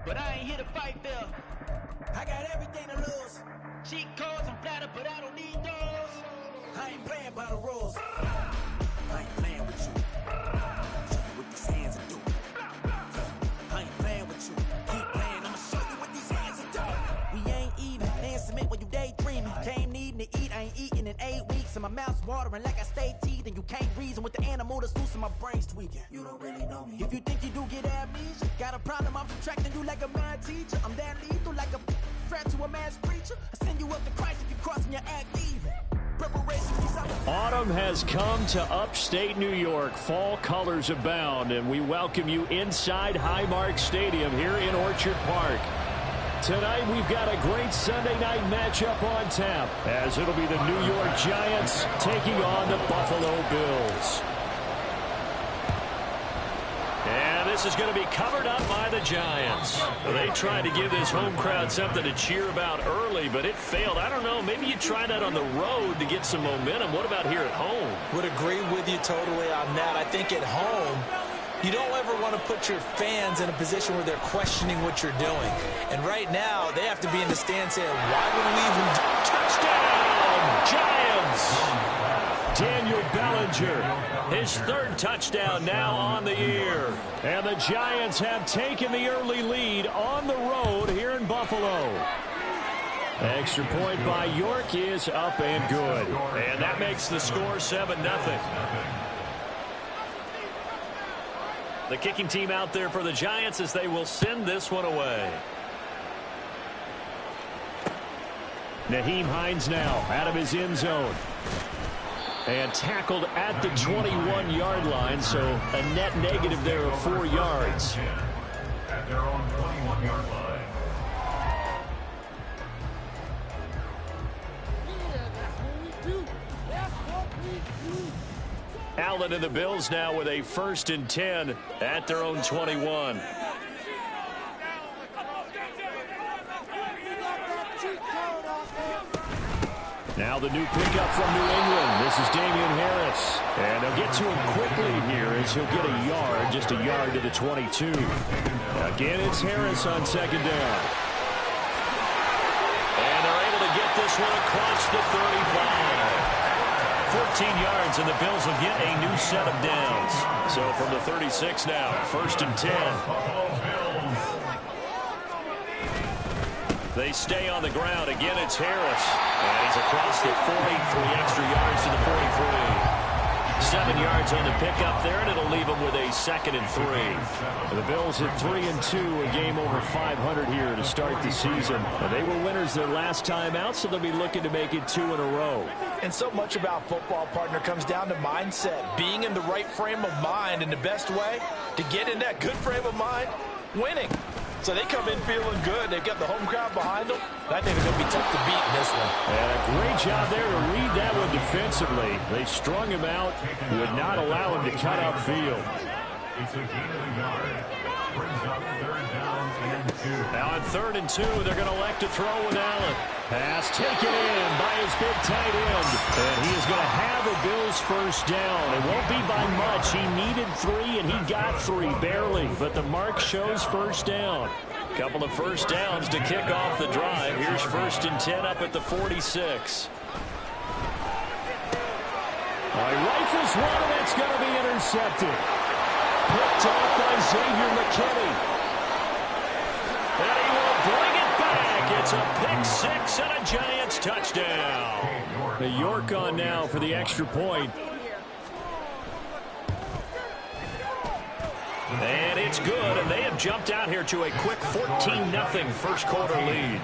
but I ain't here to fight Bill. I got everything to lose. Cheat codes and flatter, but I don't need those. I ain't playing by the rules. I ain't playing with you. Show you what these hands are doing. I ain't playing with you. Keep playing, I'ma show you what these hands are doing. We ain't even playing cement when you daydreaming. Came needing to eat, I ain't eating in 8 weeks. And my mouth's watering like I stay teeth. And you can't reason with the animal that's loose and my brain's tweaking. You don't really know me. If you think you do get amnesia, got a problem, I'm subtracting you like a mad teacher. I'm that lethal like a threat to a mass preacher. I send you up to Christ if you crossing your act even. Autumn has come to upstate New York. Fall colors abound, and we welcome you inside Highmark Stadium here in Orchard Park. Tonight we've got a great Sunday night matchup on tap, as it'll be the New York Giants taking on the Buffalo Bills. And this is going to be covered up by the Giants. They tried to give this home crowd something to cheer about early, but it failed. I don't know, maybe you try that on the road to get some momentum. What about here at home? Would agree with you totally on that. I think at home, you don't ever want to put your fans in a position where they're questioning what you're doing. And right now, they have to be in the stand saying, why would we even... Touchdown, Giants! Daniel Bellinger, his third touchdown now on the year. And the Giants have taken the early lead on the road here in Buffalo. Extra point by York is up and good. And that makes the score 7-0. The kicking team out there for the Giants as they will send this one away. Naheem Hines now out of his end zone. And tackled at the 21-yard line, so a net negative there of 4 yards. At their own 21-yard line. Allen and the Bills now with a 1st and 10 at their own 21. Now the new pickup from New England. This is Damian Harris. And they'll get to him quickly here as he'll get a yard, just a yard to the 22. Again, it's Harris on 2nd down. And they're able to get this one across the 35. 14 yards, and the Bills will get a new set of downs. So from the 36 now, 1st and 10. They stay on the ground. Again, it's Harris. And he's across the 40, 3 extra yards to the 43. 7 yards on the pickup there, and it'll leave them with a 2nd and 3. The Bills at 3-2, a game over 500 here to start the season. They were winners their last time out, so they'll be looking to make it 2 in a row. And so much about football, partner, comes down to mindset. Being in the right frame of mind, and the best way to get in that good frame of mind, winning. So they come in feeling good. They've got the home crowd behind them. I think it's going to be tough to beat in this one. And a great job there to read that one defensively. They strung him out, would not allow him to cut upfield. It's a gain of a yard. Brings up 3rd down and 2. Now on 3rd and 2, they're going to elect to throw with Allen. Pass taken in by his big tight end. And he is going to have a Bills 1st down. It won't be by much. He needed 3, and he got 3, barely. But the mark shows 1st down. Couple of 1st downs to kick off the drive. Here's 1st and 10 up at the 46. Rifles one, and that's going to be intercepted. Picked off by Xavier McKinney. And he will bring it back. It's a pick 6 and a Giants touchdown. The York on now for the extra point. And it's good, and they have jumped out here to a quick 14-0 first quarter lead.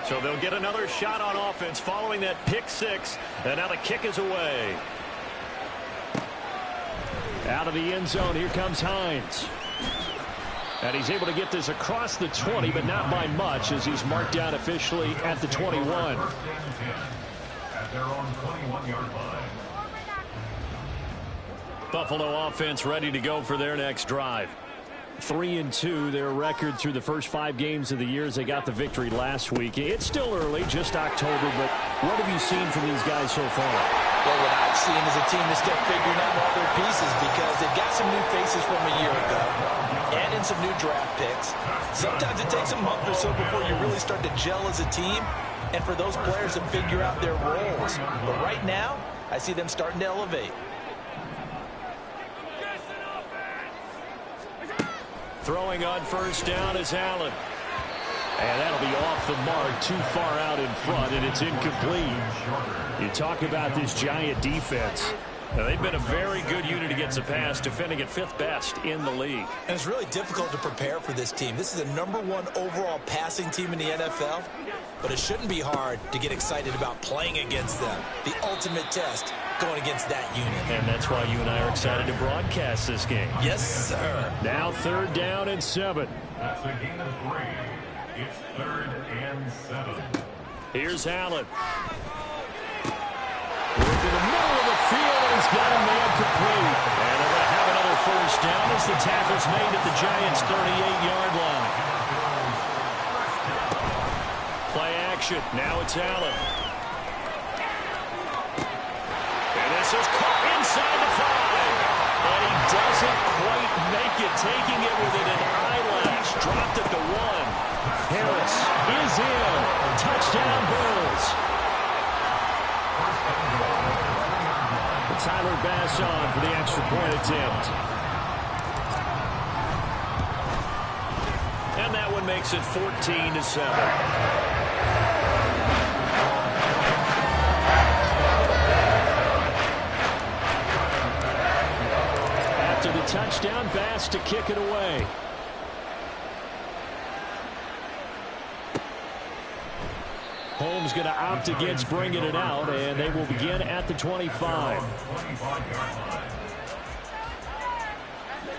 So they'll get another shot on offense following that pick 6, and now the kick is away. Out of the end zone, here comes Hines. And he's able to get this across the 20, but not by much, as he's marked down officially at the 21. At their own 21-yard line. Buffalo offense ready to go for their next drive. 3-2, their record through the first 5 games of the year as they got the victory last week. It's still early, just October, but what have you seen from these guys so far? Well, what I've seen is a team that's still figuring out all their pieces because they've got some new faces from a year in some new draft picks. Sometimes it takes a month or so before you really start to gel as a team and for those players to figure out their roles. But right now, I see them starting to elevate. Throwing on first down is Allen. And that'll be off the mark, too far out in front, and it's incomplete. You talk about this Giant defense. Now, they've been a very good unit against the pass, defending at 5th best in the league. And it's really difficult to prepare for this team. This is the #1 overall passing team in the NFL, but it shouldn't be hard to get excited about playing against them. The ultimate test going against that unit. And that's why you and I are excited to broadcast this game. Yes, sir. Now 3rd down and 7. That's a gain of 3. It's 3rd and 7. Here's Allen. Look in the middle of the field, and he's got a man complete. And they're going to have another first down as the tackle's made at the Giants' 38-yard line. Play action. Now it's Allen. And this is caught inside the 5. And he doesn't quite make it, taking it within an eyelash. Dropped at the 1. Harris is in. Touchdown, Bills. Tyler Bass on for the extra point attempt. And that one makes it 14-7. After the touchdown, Bass to kick it away. Holmes going to opt against bringing it out, and they will begin at the 25.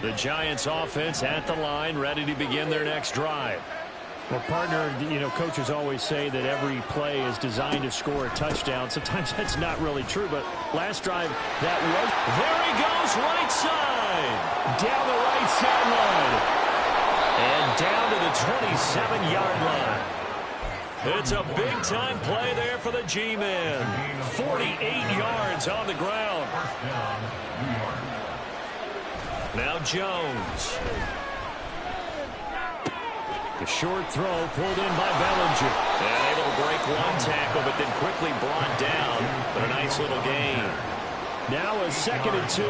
The Giants offense at the line, ready to begin their next drive. Well, partner, you know, coaches always say that every play is designed to score a touchdown. Sometimes that's not really true, but last drive, that was. There he goes, right side. Down the right sideline. And down to the 27-yard line. It's a big-time play there for the G-Men. 48 yards on the ground. Now Jones. The short throw pulled in by Bellinger. And able to break one tackle, but then quickly brought down. But a nice little gain. Now a 2nd and 2.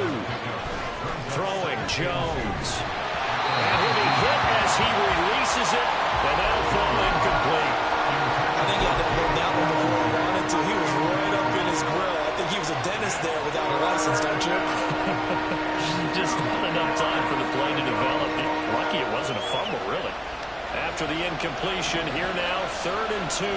Throwing Jones. And he'll be hit as he releases it. And that'll fall incomplete. I think he had to hold that one before he wanted to. He was right up in his grill. I think he was a dentist there without a license, don't you? Just not enough time for the play to develop. Lucky it wasn't a fumble, really. After the incompletion, here now, 3rd and 2.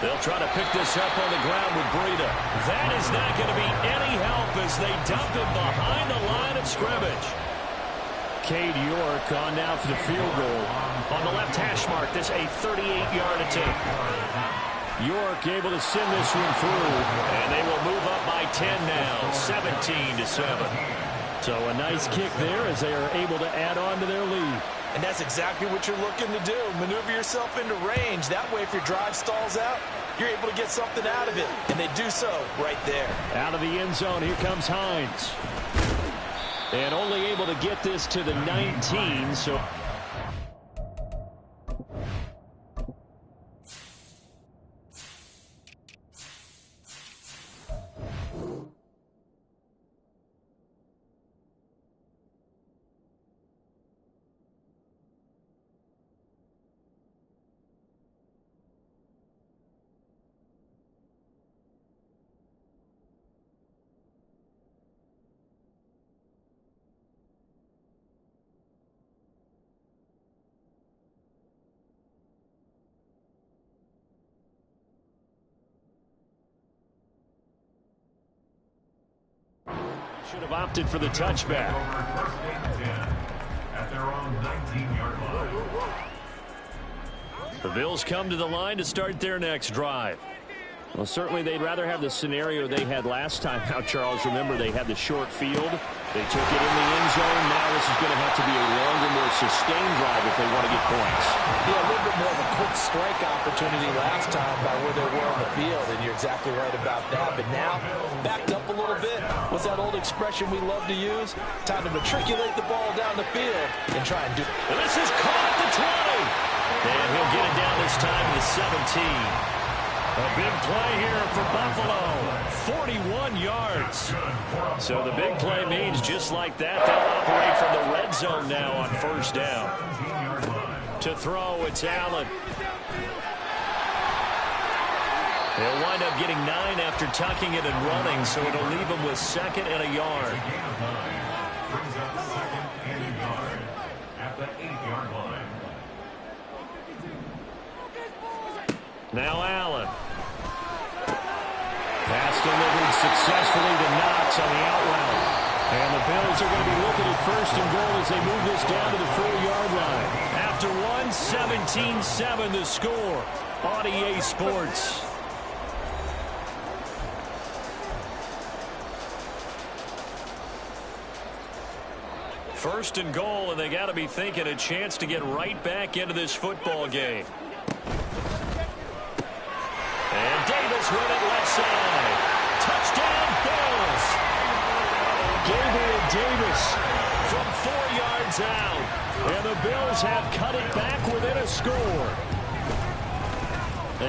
They'll try to pick this up on the ground with Breida. That is not going to be any help as they dump it behind the line of scrimmage. Cade York on now for the field goal. On the left hash mark, this a 38-yard attempt. York able to send this one through, and they will move up by 10 now, 17-7. So a nice kick there as they are able to add on to their lead. And that's exactly what you're looking to do. Maneuver yourself into range. That way, if your drive stalls out, you're able to get something out of it. And they do so right there. Out of the end zone, here comes Hines. And only able to get this to the 19, so... Should have opted for the touchback. At their own 19-yard line. The Bills come to the line to start their next drive. Well, certainly they'd rather have the scenario they had last time out, Charles. Remember, they had the short field. They took it in the end zone. Now this is going to have to be a longer, more sustained drive if they want to get points. Yeah, a little bit more of a quick strike opportunity last time by where they were on the field, and you're exactly right about that. But now, backed up a little bit. What's that old expression we love to use? Time to matriculate the ball down the field and try and do it. And this is caught at the 20. And he'll get it down this time to the 17. A big play here for Buffalo. 41 yards. So the big play means just like that, they'll operate from the red zone now on first down. To throw, it's Allen. They'll wind up getting 9 after tucking it and running, so it'll leave them with 2nd and a yard. Brings up 2nd and a yard at the 8-yard line. Now Allen. Pass delivered successfully to Knox on the out route. And the Bills are going to be looking at 1st and goal as they move this down to the 4-yard line. After 17-7 the score on EA Sports. First and goal, and they got to be thinking a chance to get right back into this football game. And Davis with it left side. Touchdown, Bills. Gabriel Davis from 4 yards out. And the Bills have cut it back within a score.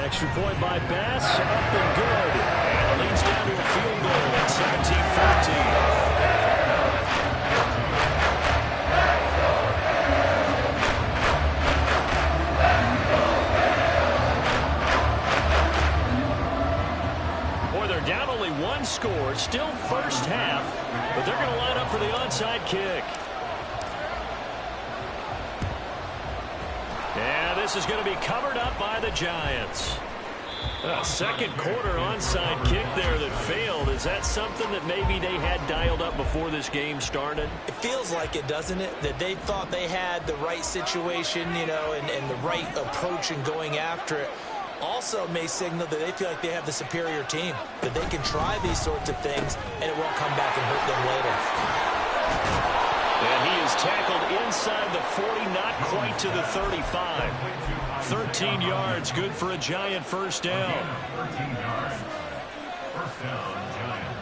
Extra point by Bass, up and good. And it leads down to a field goal at 17-14. Down only 1 score, still first half, but they're going to line up for the onside kick. And this is going to be covered up by the Giants. A second quarter onside kick there that failed. Is that something that maybe they had dialed up before this game started? It feels like it, doesn't it? That they thought they had the right situation, you know, and the right approach in going after it. Also may signal that they feel like they have the superior team, that they can try these sorts of things and it won't come back and hurt them later. And he is tackled inside the 40, not quite to the 35. 13 yards, good for a Giant first down. 13 yards. First down, Giants.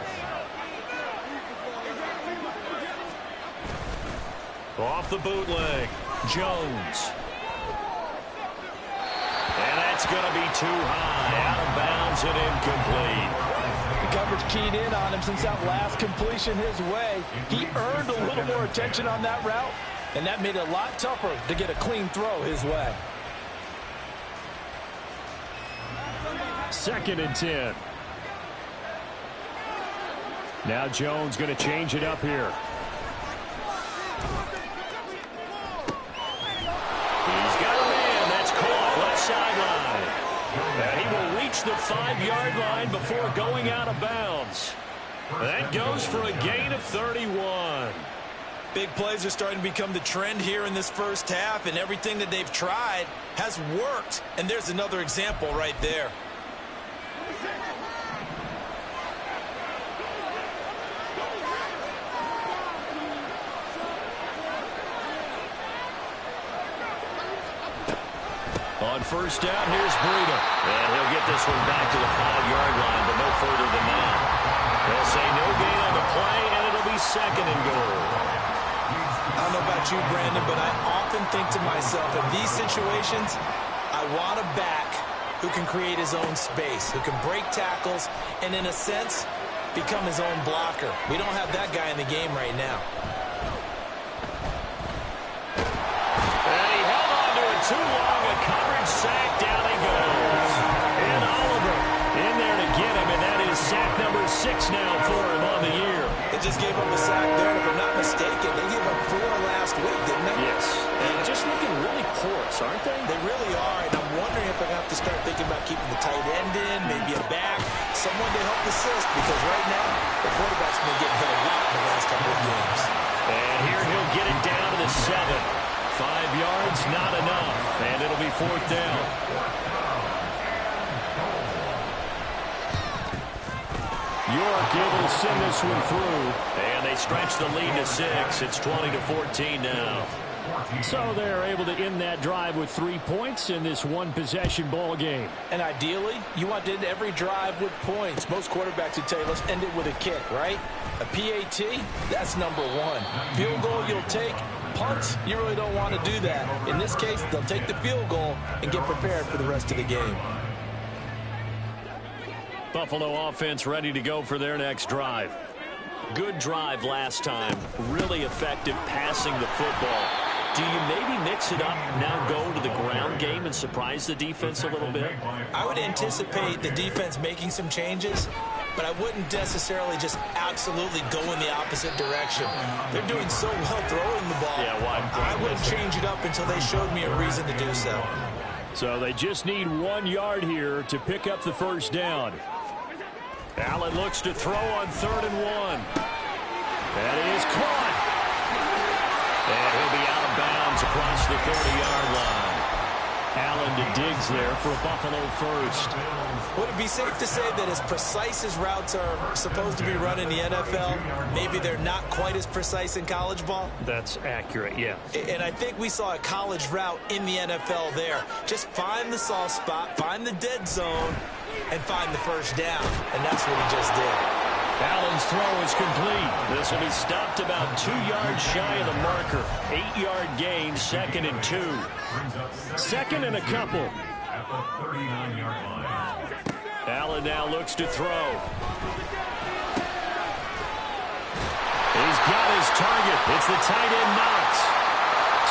Off the bootleg, Jones. And that's going to be too high. Out of bounds and incomplete. The coverage keyed in on him since that last completion his way. He earned a little more attention on that route, and that made it a lot tougher to get a clean throw his way. 2nd and 10. Now Jones going to change it up here. He's got a man. That's caught left sideline. And he will reach the 5-yard line before going out of bounds. That goes for a gain of 31. Big plays are starting to become the trend here in this first half, and everything that they've tried has worked. And there's another example right there. On first down, here's Breida. And he'll get this one back to the 5-yard line, but no further than that. They'll say no gain on the play, and it'll be 2nd and goal. I don't know about you, Brandon, but I often think to myself, in these situations, I want a back who can create his own space, who can break tackles, and in a sense, become his own blocker. We don't have that guy in the game right now. And he held on to it too long. A coverage sack, down he goes. And Oliver in there to get him, and that is sack number 6 now for him on the year. They just gave up a sack there, and if I'm not mistaken, they gave up 4 last week, didn't they? Yes. And just looking really porous, aren't they? They really are, and I'm wondering if I have to start thinking about keeping the tight end in, maybe a back, someone to help assist, because right now, the quarterback's been getting hit a lot in the last couple of games. And here he'll get it down to the 7. 5 yards, not enough, and it'll be 4th down. York able to send this one through. And they stretch the lead to 6. It's 20-14 now. So they're able to end that drive with 3 points in this one-possession ball game. And ideally, you want to end every drive with points. Most quarterbacks would tell you, let's end it with a kick, right? A PAT, that's number 1. Field goal you'll take. Punts, you really don't want to do that. In this case, they'll take the field goal and get prepared for the rest of the game. Buffalo offense ready to go for their next drive. Good drive last time. Really effective passing the football. Do you maybe mix it up, now go to the ground game and surprise the defense a little bit? I would anticipate the defense making some changes, but I wouldn't necessarily just absolutely go in the opposite direction. They're doing so well throwing the ball. Yeah, why? I wouldn't change it up until they showed me a reason to do so. So they just need 1 yard here to pick up the first down. Allen looks to throw on 3rd and 1. That is caught. And he'll be out of bounds across the 30-yard line. Allen to Diggs there for a Buffalo first. Would it be safe to say that as precise as routes are supposed to be run in the NFL, maybe they're not quite as precise in college ball? That's accurate, yeah. And I think we saw a college route in the NFL there. Just find the soft spot, find the dead zone, and find the first down. And that's what he just did. Allen's throw is complete. This will be stopped about 2 yards shy of the marker. 8-yard gain, 2nd and 2. 2nd and a couple. At the 39-yard line. Allen now looks to throw. He's got his target. It's the tight end Knox.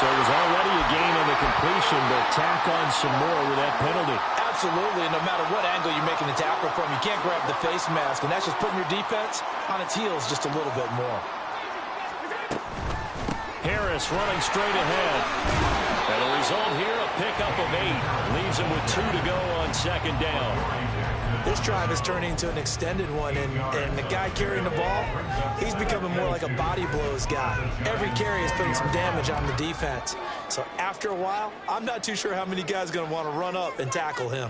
So it was already a gain on the completion, but tack on some more with that penalty. Absolutely, and no matter what angle you're making the tackle from, you can't grab the face mask, and that's just putting your defense on its heels just a little bit more. Harris running straight ahead. And the result here, a pickup of 8. Leaves him with 2 to go on 2nd down. This drive is turning into an extended one, and the guy carrying the ball, he's becoming more like a body blows guy. Every carry is putting some damage on the defense. So after a while, I'm not too sure how many guys are going to want to run up and tackle him.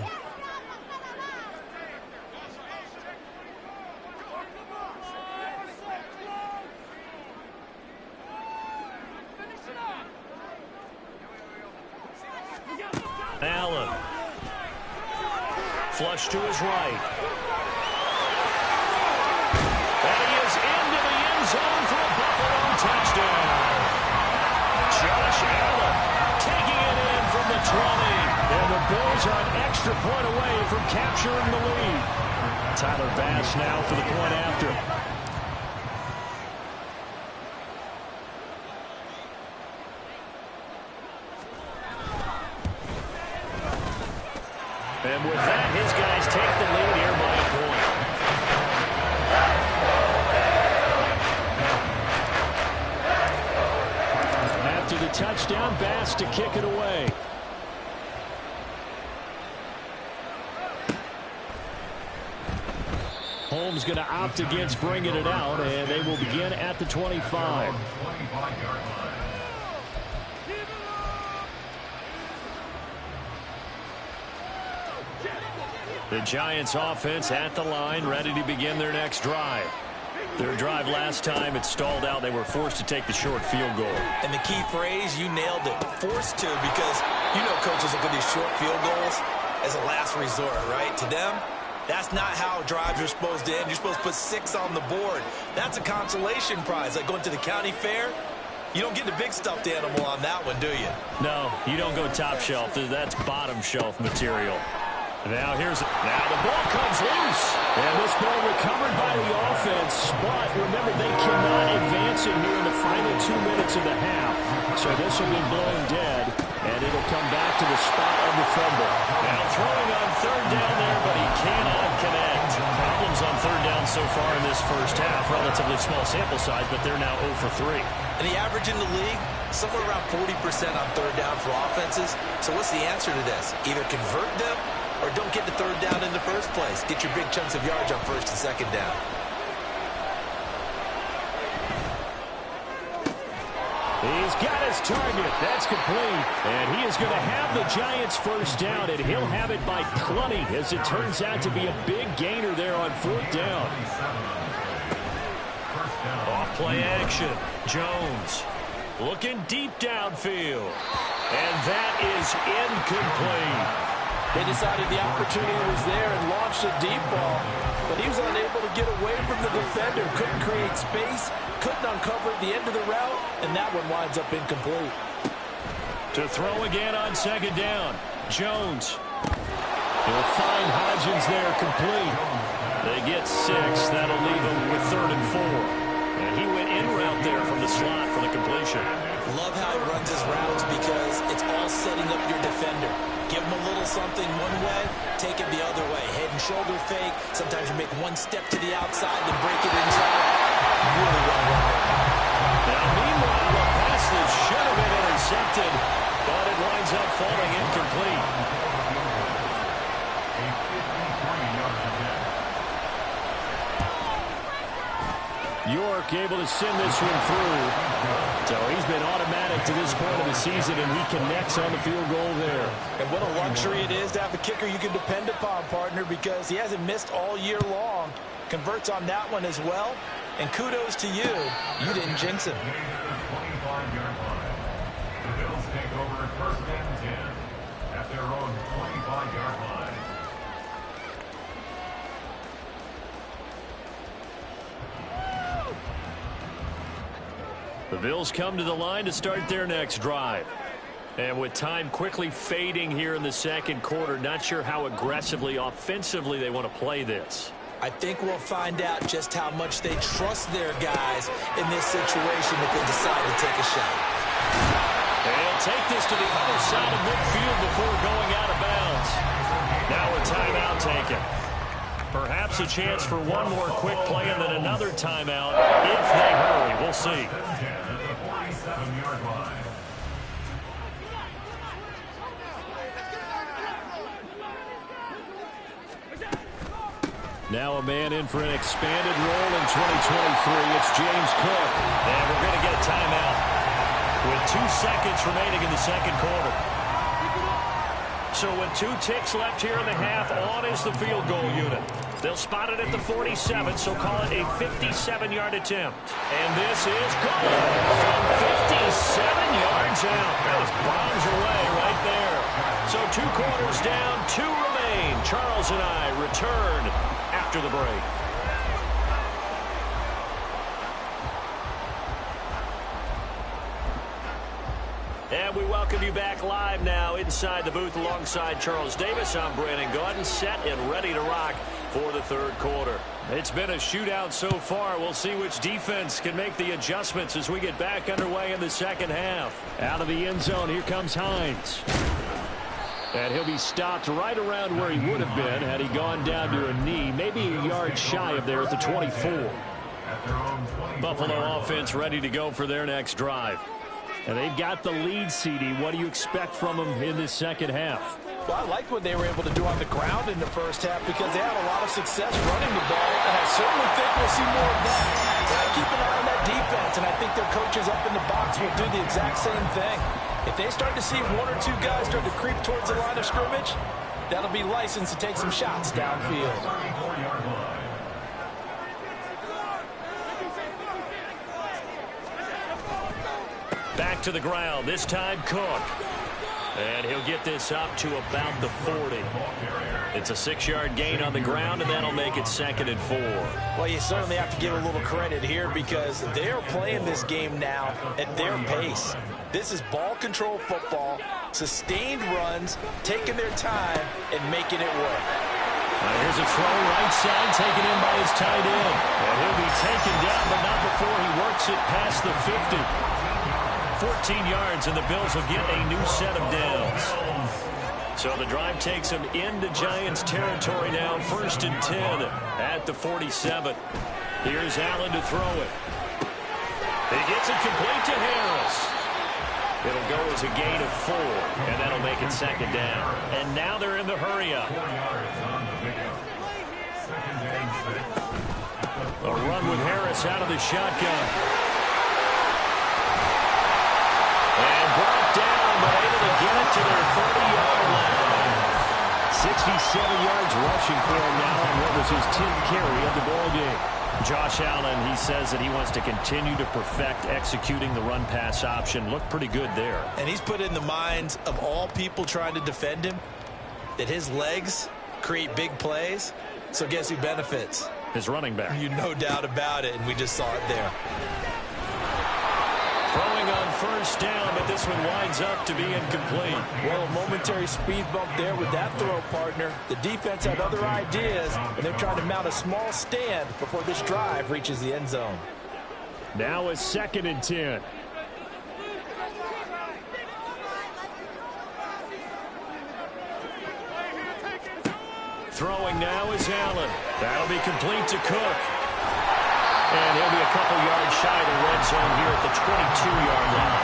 Allen. Flush to his right. And he is into the end zone for a Buffalo touchdown. Josh Allen taking it in from the 20. And the Bills are an extra point away from capturing the lead. Tyler Bass now for the point after. And with that, his guys take the lead here by a point. After the touchdown, Bass to kick it away. Holmes going to opt against bringing it out, and they will begin at the 25. The Giants offense at the line, ready to begin their next drive. Their drive last time, it stalled out. They were forced to take the short field goal. And the key phrase, you nailed it, forced to, because you know coaches look at these short field goals as a last resort, right? To them, that's not how drives are supposed to end. You're supposed to put 6 on the board. That's a consolation prize, like going to the county fair. You don't get the big stuffed animal on that one, do you? No, you don't go top shelf. That's bottom shelf material. Now the ball comes loose. And this ball recovered by the offense, but remember they cannot advance it here in the final 2 minutes of the half. So this will be blown dead, and it'll come back to the spot of the fumble. Now throwing on 3rd down there, but he cannot connect. Problems on 3rd down so far in this first half. Relatively small sample size, but they're now 0 for 3. And the average in the league, somewhere around 40% on 3rd down for offenses. So what's the answer to this? Either convert them or don't get the 3rd down in the first place. Get your big chunks of yards on 1st and 2nd down. He's got his target. That's complete. And he is going to have the Giants first down, and he'll have it by plenty as it turns out to be a big gainer there on fourth down. Off play action. Jones looking deep downfield. And that is incomplete. They decided the opportunity was there and launched a deep ball, but he was unable to get away from the defender. Couldn't create space, couldn't uncover the end of the route, and that one winds up incomplete. To throw again on second down. Jones. He'll find Hodgins there complete. They get 6. That'll leave them with 3rd and 4. And he went in route there from the slot for the completion. Love how he runs his routes because it's all setting up your defender. Give him a little something one way, take it the other way. Head and shoulder fake. Sometimes you make one step to the outside, then break it inside. Really well run. Now, meanwhile, a pass that should have been intercepted, but it winds up falling incomplete. York able to send this one through. So he's been automatic to this point of the season, and he connects on the field goal there. And what a luxury it is to have a kicker you can depend upon, partner, because he hasn't missed all year long. Converts on that one as well. And kudos to you. You didn't jinx it. The Bills take over 1st and 10 at their own 25-yard line. The Bills come to the line to start their next drive. And with time quickly fading here in the second quarter, not sure how aggressively, offensively they want to play this. I think we'll find out just how much they trust their guys in this situation if they decide to take a shot. They'll take this to the other side of midfield before going out of bounds. Now a timeout taken. Perhaps a chance for one more quick play and then another timeout if they hurry. We'll see. Now a man in for an expanded role in 2023. It's James Cook. And we're going to get a timeout with 2 seconds remaining in the second quarter. So with 2 ticks left here in the half, on is the field goal unit. They'll spot it at the 47, so call it a 57-yard attempt. And this is good from 57 yards out. That bombs away right there. So 2 quarters down, 2 remain. Charles and I return after the break. And we welcome you back live now inside the booth alongside Charles Davis. I'm Brandon Gaudin, set and ready to rock for the third quarter. It's been a shootout so far. We'll see which defense can make the adjustments as we get back underway in the second half. Out of the end zone, here comes Hines. And he'll be stopped right around where he would have been had he gone down to a knee, maybe a yard shy of there at the 24. Buffalo offense ready to go for their next drive. And they've got the lead, CD. What do you expect from them in this second half? Well, I like what they were able to do on the ground in the first half because they had a lot of success running the ball, and I certainly think we'll see more of that. Gotta keep an eye on that defense, and I think their coaches up in the box will do the exact same thing. If they start to see 1 or 2 guys start to creep towards the line of scrimmage, that'll be licensed to take some shots downfield. Back to the ground, this time Cook. And he'll get this up to about the 40. It's a 6-yard gain on the ground, and that'll make it 2nd and 4. Well, you certainly have to give a little credit here because they are playing this game now at their pace. This is ball control football, sustained runs, taking their time, and making it work. Here's a throw right side, taken in by his tight end. And he'll be taken down, but not before he works it past the 50. 14 yards, and the Bills will get a new set of downs. So the drive takes them into Giants territory now, 1st and 10 at the 47. Here's Allen to throw it. He gets it complete to Harris. It'll go as a gain of 4, and that'll make it 2nd down. And now they're in the hurry-up. A run with Harris out of the shotgun. get it to their 30-yard line. 67 yards rushing for him now on what was his 10th carry of the ball game. Josh Allen, he says that he wants to continue to perfect executing the run-pass option. Looked pretty good there. And he's put in the minds of all people trying to defend him that his legs create big plays. So guess who benefits? His running back. You no doubt about it, and we just saw it there. Throwing on first down, but this one winds up to be incomplete. Well, a momentary speed bump there with that throw, partner. The defense had other ideas, and they're trying to mount a small stand before this drive reaches the end zone. Now a 2nd and 10. Throwing now is Allen. That'll be complete to Cook. And he'll be a couple yards shy of the red zone here at the 22-yard line.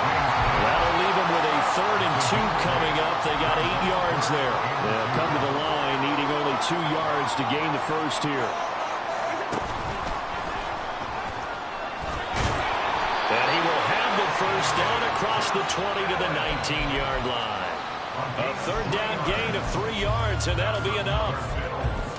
That'll leave him with a 3rd and 2 coming up. They got 8 yards there. They'll come to the line needing only 2 yards to gain the first here. And he will have the first down across the 20 to the 19-yard line. A 3rd down gain of 3 yards, and that'll be enough.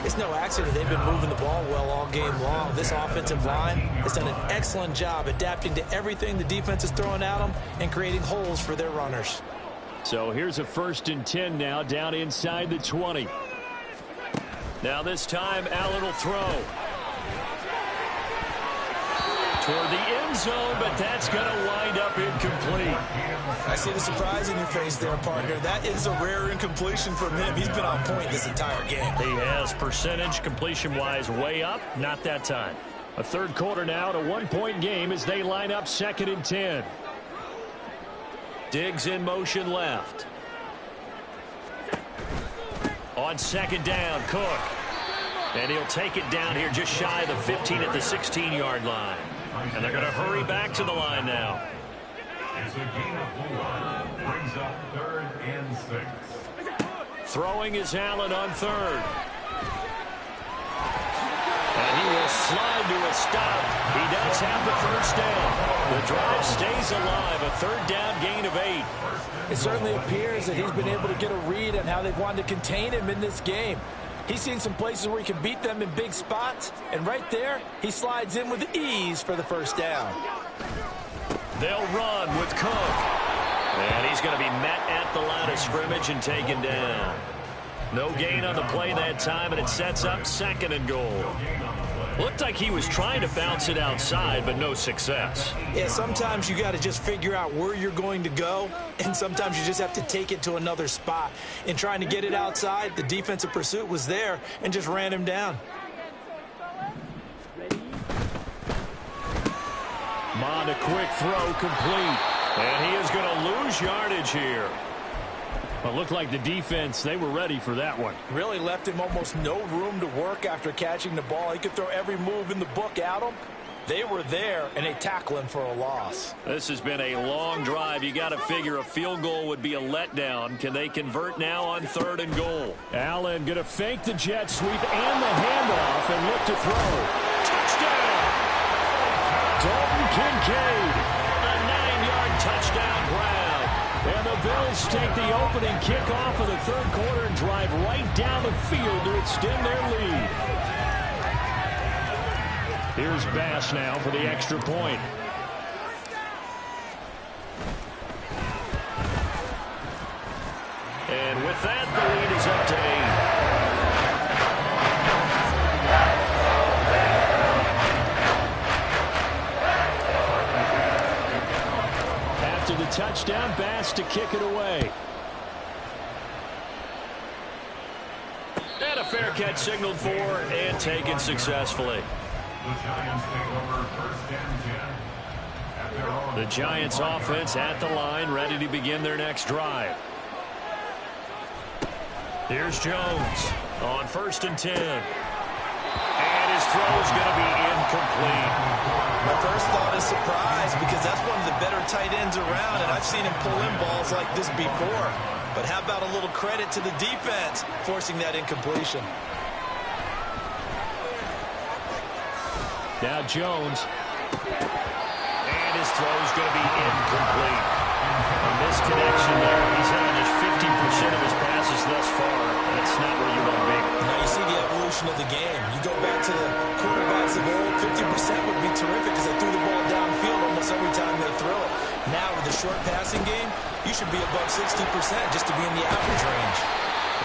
It's no accident they've been moving the ball well all game long. This offensive line has done an excellent job adapting to everything the defense is throwing at them and creating holes for their runners. So here's a 1st and 10 now down inside the 20. Now this time, Allen will throw. Toward the end zone, but that's going to wind up incomplete. I see the surprise in your face there, partner. That is a rare incompletion from him. He's been on point this entire game. He has percentage completion-wise way up, not that time. A 3rd quarter now and a 1-point game as they line up 2nd and 10. Diggs in motion left. On 2nd down, Cook. And he'll take it down here just shy of the 15 at the 16-yard line. And they're going to hurry back to the line now. It's a gain of 4. Brings up 3rd and 6. Throwing is Allen on 3rd. And he will slide to a stop. He does have the first down. The drive stays alive. A 3rd down gain of 8. It certainly appears that he's been able to get a read on how they've wanted to contain him in this game. He's seen some places where he can beat them in big spots, and right there, he slides in with ease for the first down. They'll run with Cook. And he's going to be met at the line of scrimmage and taken down. No gain on the play that time, and it sets up 2nd and goal. Looked like he was trying to bounce it outside, but no success. Yeah, sometimes you got to just figure out where you're going to go, and sometimes you just have to take it to another spot. In trying to get it outside, the defensive pursuit was there and just ran him down. Mond, a quick throw complete. And he is going to lose yardage here. It looked like the defense, they were ready for that one. Really left him almost no room to work after catching the ball. He could throw every move in the book at him. They were there, and they tackle him for a loss. This has been a long drive. You got to figure a field goal would be a letdown. Can they convert now on 3rd and goal? Allen going to fake the jet sweep and the handoff and look to throw. Touchdown! Dalton Kincaid. A 9-yard touchdown grab. And the Bills take the opening kickoff of the 3rd quarter and drive right down the field to extend their lead. Here's Bass now for the extra point. And with that, the lead is up to 8. After the touchdown, Bass to kick it away. And a fair catch signaled for and taken successfully. The Giants take over 1st and 10. The Giants offense at the line, ready to begin their next drive. Here's Jones on 1st and 10. And his throw is going to be incomplete. My first thought is surprise because that's one of the better tight ends around, and I've seen him pull in balls like this before. But how about a little credit to the defense forcing that incompletion? Now Jones. And his throw is going to be incomplete. A misconnection there. He's on his of his passes thus far. That's not where you want to be. Now you see the evolution of the game. You go back to the quarterbacks of old, 50% would be terrific because they threw the ball downfield almost every time they throw it. Now with the short passing game, you should be above 60% just to be in the average range.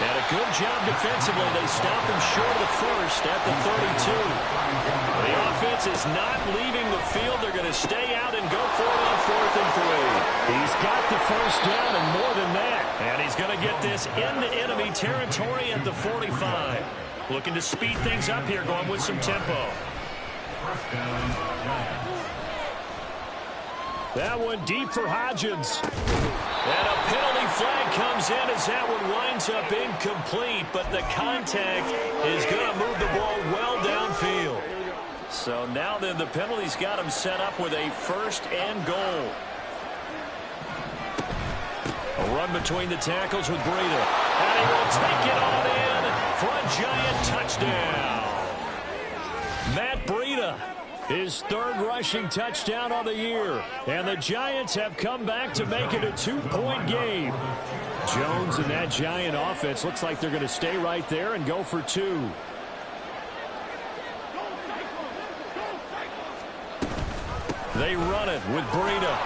And a good job defensively. They stopped him short of the first at the 32. The offense is not leaving the field. They're going to stay out and go for it on 4th and 3. He's got the first down and more than that. And he's going to get this into enemy territory at the 45. Looking to speed things up here, going with some tempo. First down, Giants. That one deep for Hodgins. And a penalty flag comes in as that one winds up incomplete, but the contact is going to move the ball well downfield. So now then the penalty's got him set up with a 1st and goal. A run between the tackles with Breida. And he will take it on in for a Giant touchdown. Matt Breida, his 3rd rushing touchdown on the year. And the Giants have come back to make it a 2-point game. Jones and that Giant offense looks like they're going to stay right there and go for 2. They run it with Breida.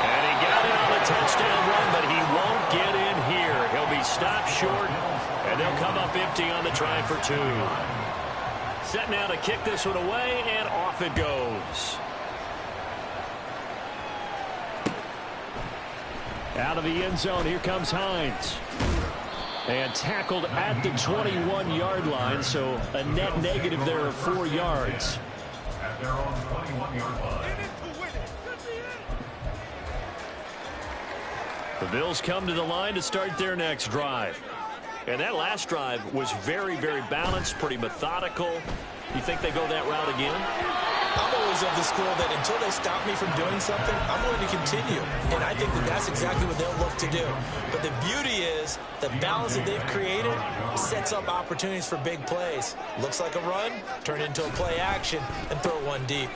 And he got it on the touchdown run, but he won't get in here. He'll be stopped short, and they'll come up empty on the try for 2. Set now to kick this one away, and off it goes. Out of the end zone, here comes Hines. And tackled at the 21-yard line, so a net negative there of 4 yards. At their own 21-yard line. The Bills come to the line to start their next drive. And that last drive was very, very balanced, pretty methodical. You think they go that route again? I'm always of the school that until they stop me from doing something, I'm going to continue. And I think that that's exactly what they'll look to do. But the beauty is the balance that they've created sets up opportunities for big plays. Looks like a run, turn it into a play action, and throw one deep.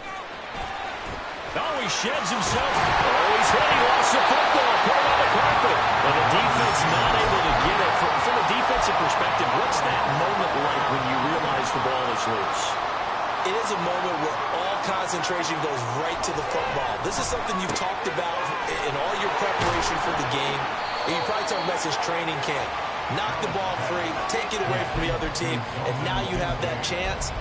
Oh, he sheds himself. Oh, he's hit. He lost the football. Put it on the carpet. And the defense not able to get it. From a defensive perspective, what's that moment like when you realize the ball is loose? It is a moment where all concentration goes right to the football. This is something you've talked about in all your preparation for the game. And you probably talked about since training camp. Knock the ball free, take it away from the other team, and now you have that chance.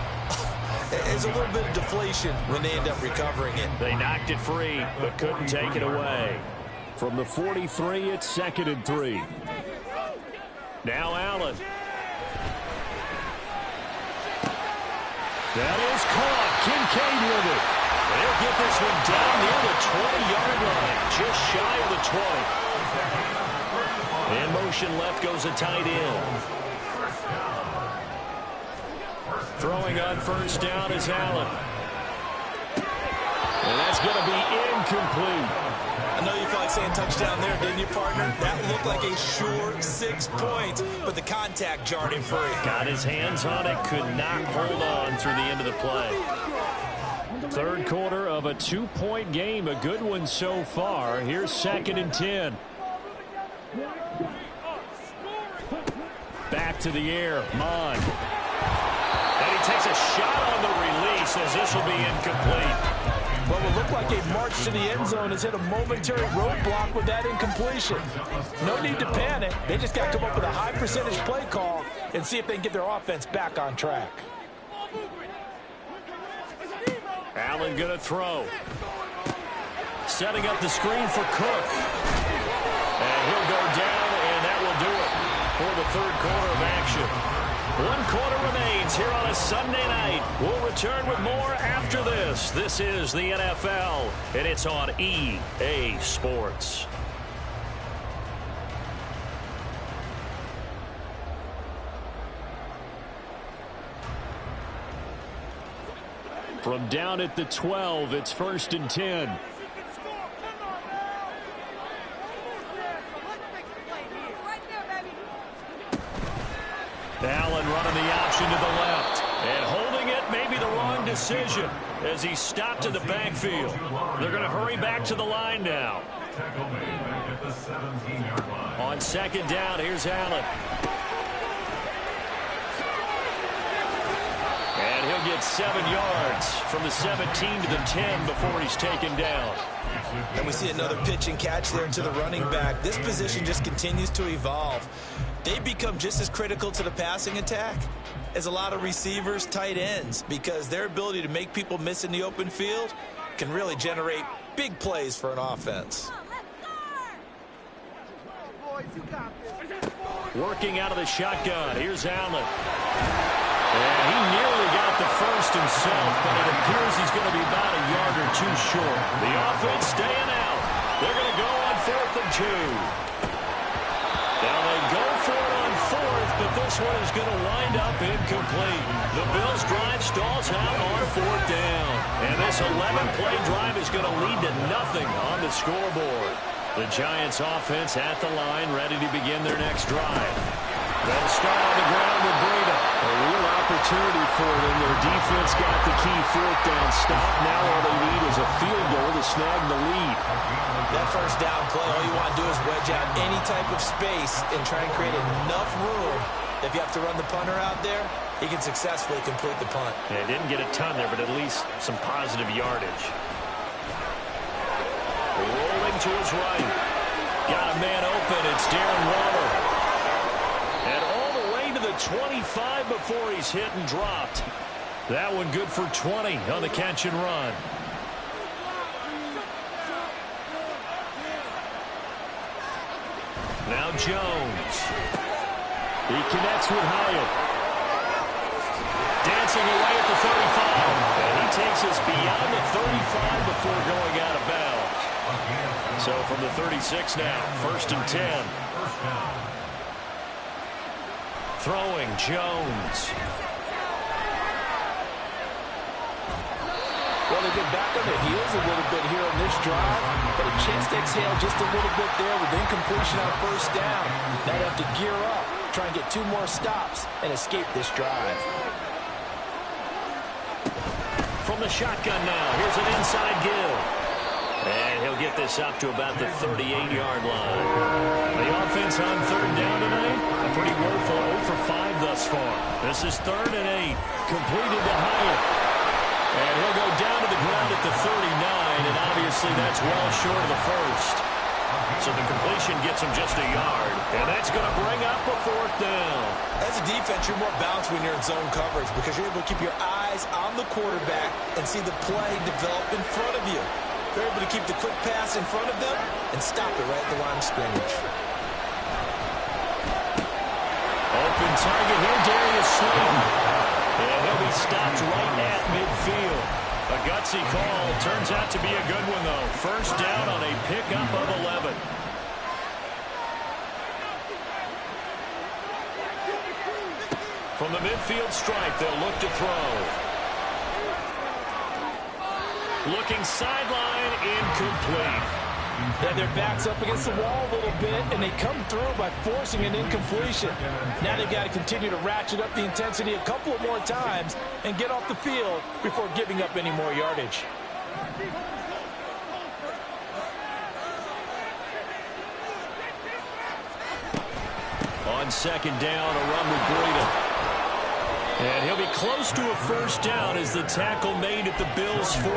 There's a little bit of deflation when they end up recovering it. They knocked it free, but couldn't take it away. From the 43, it's 2nd and 3. Now Allen. That is caught. Kincaid with it. They'll get this one down near the 20-yard line, just shy of the 20. In motion left goes a tight end. Throwing on 1st down is Allen. And that's going to be incomplete. I know you felt like saying touchdown there, didn't you, partner? That looked like a sure 6 points, but the contact jarred him free. Got his hands on it, could not hold on through the end of the play. 3rd quarter of a 2-point game, a good one so far. Here's 2nd and 10. Back to the air, Mond. And he takes a shot on the release as this will be incomplete. What will look like a march to the end zone has hit a momentary roadblock with that incompletion. No need to panic. They just got to come up with a high percentage play call and see if they can get their offense back on track. Allen going to throw. Setting up the screen for Cook. And he'll go down, and that will do it for the 3rd quarter of action. 1 quarter remains here on a Sunday night. We'll return with more after this. This is the NFL, and it's on EA Sports. From down at the 12, it's 1st and 10. Allen running the option to the left. And holding it may be the wrong decision as he stopped in the backfield. They're going to hurry back to the line now. Tackle made back at the 17-yard line. On second down, here's Allen. And he'll get 7 yards from the 17 to the 10 before he's taken down. And we see another pitch and catch there to the running back. This position just continues to evolve. They become just as critical to the passing attack as a lot of receivers, tight ends, because their ability to make people miss in the open field can really generate big plays for an offense. Working out of the shotgun, here's Allen. And he nearly got the first himself, but it appears he's going to be about a yard or two short. The offense staying out. They're going to go on 4th and 2. Now they go for it on 4th, but this one is going to wind up incomplete. The Bills' drive stalls out on 4th down. And this 11-play drive is going to lead to nothing on the scoreboard. The Giants' offense at the line, ready to begin their next drive. They'll start on the ground with Breida. A real opportunity for them. Their defense got the key 4th down stop. Now all they need is a field goal to snag the lead. That first down play, all you want to do is wedge out any type of space and try and create enough room. If you have to run the punter out there, he can successfully complete the punt. Yeah, didn't get a ton there, but at least some positive yardage. Rolling to his right. Got a man open. It's Darren Waller. And all the way to the 25 before he's hit and dropped. That one good for 20 on the catch and run. Now Jones. He connects with Hyatt. Dancing away at the 35. And he takes us beyond the 35 before going out of bounds. So from the 36 now, 1st and 10. Throwing Jones. Well, they get back on their heels a little bit here on this drive, but a chance to exhale just a little bit there with incompletion on 1st down. Now they have to gear up, try and get 2 more stops and escape this drive. From the shotgun now, here's an inside give. And he'll get this up to about the 38-yard line. The offense on 3rd down tonight, a pretty woeful 0 for 5 thus far. This is 3rd and 8, completed to Hyatt. And he'll go down to the ground at the 39, and obviously that's well short of the first. So the completion gets him just a yard, and that's going to bring up a 4th down. As a defense, you're more balanced when you're in zone coverage because you're able to keep your eyes on the quarterback and see the play develop in front of you. They're able to keep the quick pass in front of them and stop it right at the line of scrimmage. Open target here, Darius Slayton. And he'll be stopped right at midfield. A gutsy call. Turns out to be a good one, though. 1st down on a pickup of 11. From the midfield stripe, they'll look to throw. Looking sideline, incomplete. Yeah, their back's up against the wall a little bit, and they come through by forcing an incompletion. Now they've got to continue to ratchet up the intensity a couple of more times and get off the field before giving up any more yardage. On 2nd down, a run with Breida. And he'll be close to a 1st down as the tackle made at the Bills' 42.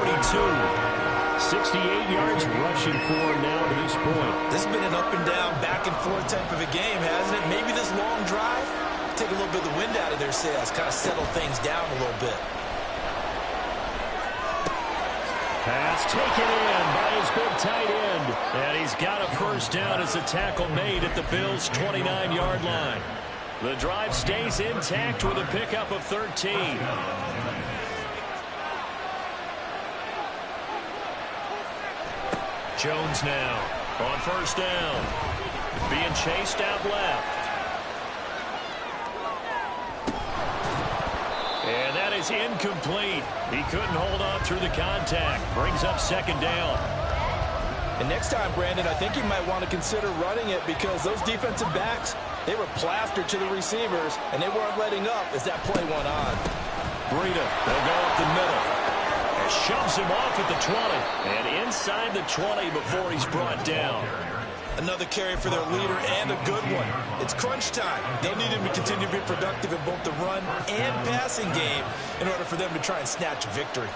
68 yards rushing for him now to this point. This has been an up and down, back and forth type of a game, hasn't it? Maybe this long drive, take a little bit of the wind out of their sails, kind of settle things down a little bit. Pass taken in by his big tight end. And he's got a 1st down as the tackle made at the Bills' 29-yard line. The drive stays intact with a pickup of 13. Jones now on 1st down. Being chased out left. And that is incomplete. He couldn't hold on through the contact. Brings up 2nd down. And next time, Brandon, I think you might want to consider running it because those defensive backs, they were plastered to the receivers, and they weren't letting up as that play went on. Breida, they'll go up the middle. And shoves him off at the 20. And inside the 20 before he's brought down. Another carry for their leader and a good one. It's crunch time. They'll need him to continue to be productive in both the run and passing game in order for them to try and snatch a victory.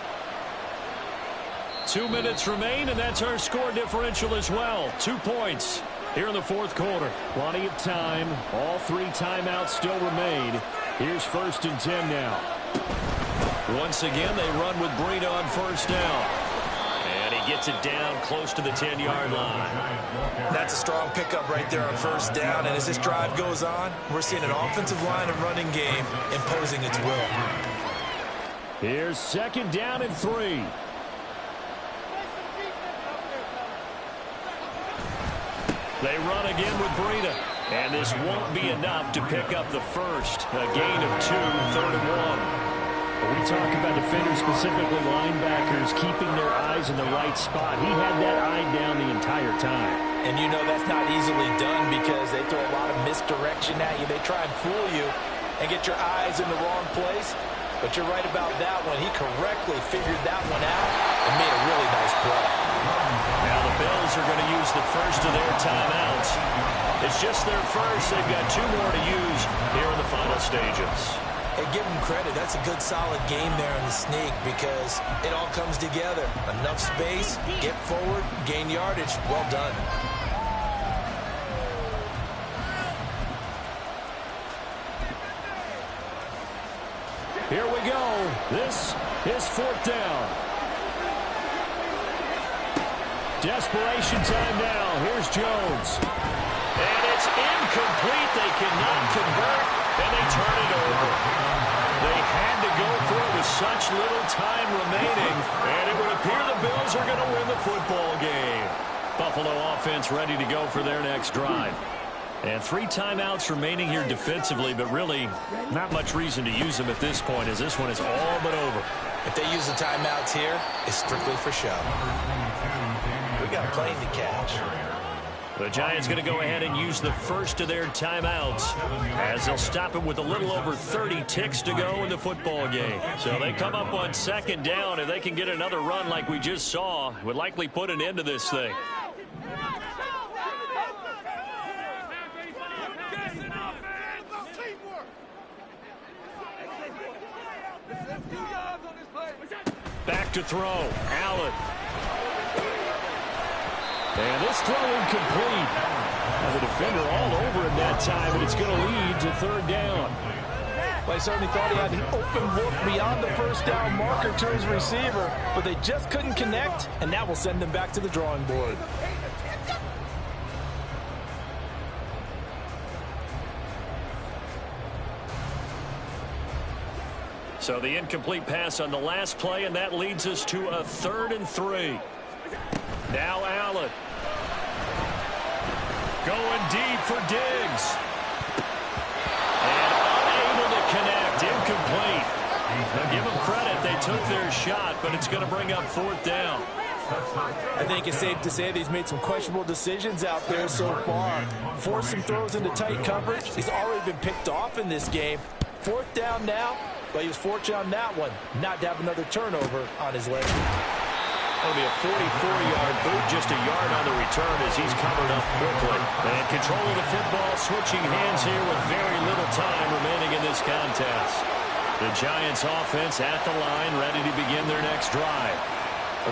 2 minutes remain, and that's our score differential as well. 2 points here in the fourth quarter. Plenty of time. All 3 timeouts still remain. Here's 1st and 10 now. Once again, they run with Breida on first down. And he gets it down close to the 10-yard line. That's a strong pickup right there on first down. And as this drive goes on, we're seeing an offensive line and running game imposing its will. Here's 2nd down and 3. They run again with Breida. And this won't be enough to pick up the first. A gain of 2, 3rd and 1. We talk about defenders, specifically linebackers, keeping their eyes in the right spot. He had that eye down the entire time. And you know that's not easily done because they throw a lot of misdirection at you. They try and fool you and get your eyes in the wrong place. But you're right about that one. He correctly figured that one out and made a really nice play. Now the Bills are going to use the first of their timeouts. It's just their first. They've got 2 more to use here in the final stages. Hey, give them credit. That's a good, solid game there in the sneak because it all comes together. Enough space, get forward, gain yardage. Well done. Here we go. This is 4th down. Desperation time now. Here's Jones. And it's incomplete. They cannot convert, and they turn it over. They had to go for it with such little time remaining, and it would appear the Bills are going to win the football game. Buffalo offense ready to go for their next drive. And 3 timeouts remaining here defensively, but really not much reason to use them at this point as this one is all but over. If they use the timeouts here, it's strictly for show. We got a plane to catch. The Giants going to go ahead and use the first of their timeouts as they'll stop him with a little over 30 ticks to go in the football game. So they come up on 2nd down. If they can get another run like we just saw, it would likely put an end to this thing. Back to throw. Allen. And this throw incomplete. The defender all over him that time, and it's going to lead to 3rd down. Well, I certainly thought he had an open look beyond the first down marker to his receiver, but they just couldn't connect, and that will send them back to the drawing board. So the incomplete pass on the last play, and that leads us to a 3rd and 3. Now Allen. Going deep for Diggs. And unable to connect. Incomplete. Now give them credit. They took their shot, but it's going to bring up 4th down. I think it's safe to say that he's made some questionable decisions out there so far. Forced some throws into tight coverage. He's already been picked off in this game. 4th down now, but he was fortunate on that one not to have another turnover on his leg. That'll be a 44-yard boot, just a yard on the return as he's covered up quickly. And control of the football, switching hands here with very little time remaining in this contest. The Giants offense at the line, ready to begin their next drive.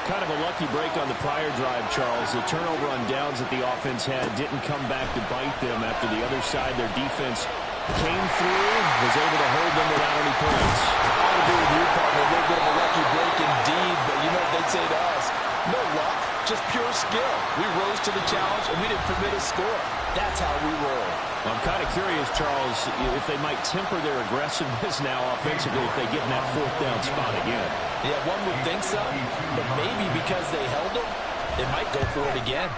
Kind of a lucky break on the prior drive, Charles. The turnover on downs that the offense had didn't come back to bite them after the other side. Their defense came through, was able to hold them without any points. I agree with you, partner. A little bit of a lucky break indeed, but you know what they'd say to us? No luck, just pure skill. We rose to the challenge, and we didn't permit a score. That's how we roll. I'm kind of curious, Charles, if they might temper their aggressiveness now offensively if they get in that 4th down spot again. Yeah, one would think so, but maybe because they held them, they might go for it again.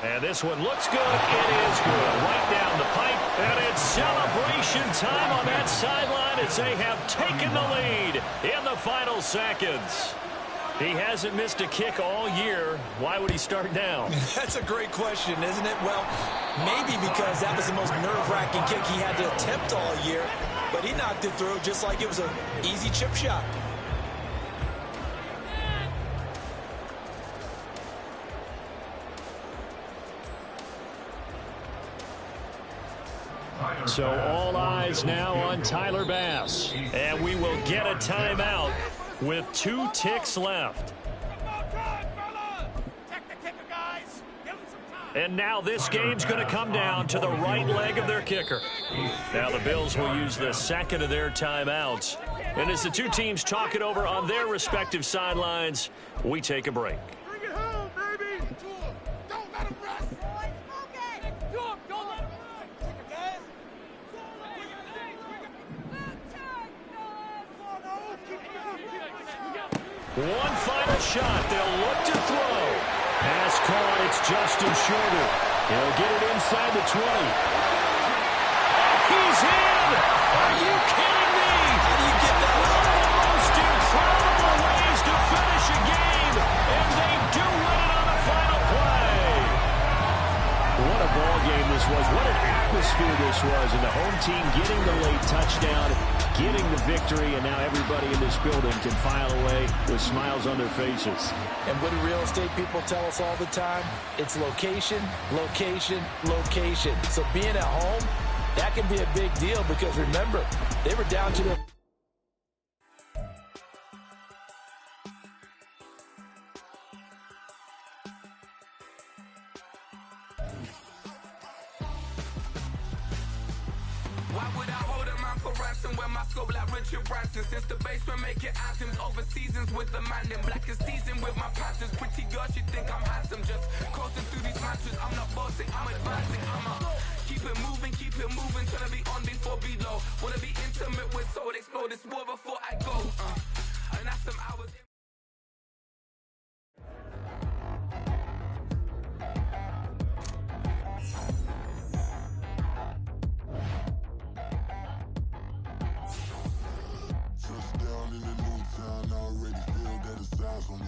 And this one looks good. It is good. Right down the pipe. And it's celebration time on that sideline as they have taken the lead in the final seconds. He hasn't missed a kick all year. Why would he start now? That's a great question, isn't it? Well, maybe because that was the most nerve-wracking kick he had to attempt all year. But he knocked it through just like it was an easy chip shot. So all eyes now on Tyler Bass. And we will get a timeout with 2 ticks left. And now this game's going to come down to the right leg of their kicker. Now the Bills will use the second of their timeouts. And as the two teams talk it over on their respective sidelines, we take a break. Bring it home, baby! Don't let him rest! Don't let him rest! One final shot. They'll look to throw. Pass caught. It's Justin Shorter. He'll get it inside the 20. He's in! Are you kidding me? How do you get that One of the most incredible ways to finish a game, and they do win it on the final play. What a ball game this was. What an atmosphere this was. And the home team getting the late touchdown, getting the victory, and now everybody in this building can file away with smiles on their faces. And what do real estate people tell us all the time? It's location, location, location. So being at home, that can be a big deal because remember, they were down to the... Why would I hold a man for ransom when my scope like Richard Branson? Since the basement making anthems over seasons with the man in black is seasoned with my patterns. Pretty girl, she think I'm handsome. Just coasting through these matches. I'm not bossing, I'm advancing. Keep it moving, trying to be on before below. Wanna be intimate with soul, explore this war before I go. And that's some hours. Touchdown in the new town, I already feel that it's eyes on me.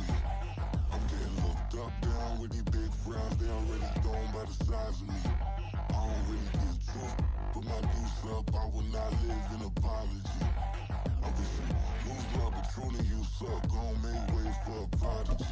I'm getting looked up, down with these big frowns, they already thrown by the size of me. I don't really get truth, put my deuce up, I will not live in apology. I wish you lose love, but truly you suck, gon' make way for a prodigy.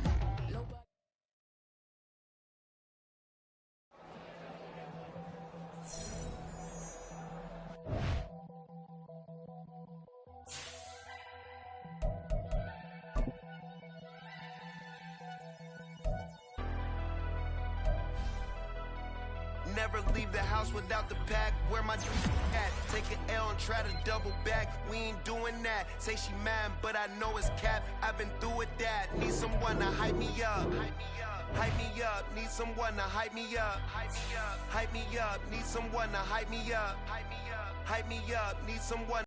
Never leave the house without the pack. Where my at? Take an L and try to double back. We ain't doing that. Say she mad, but I know it's cap. I've been through with that. Need someone to hype me up. Hype me up. Need someone to hype me up. Hype me up. Need someone to hype me up. Hype me up. Need someone.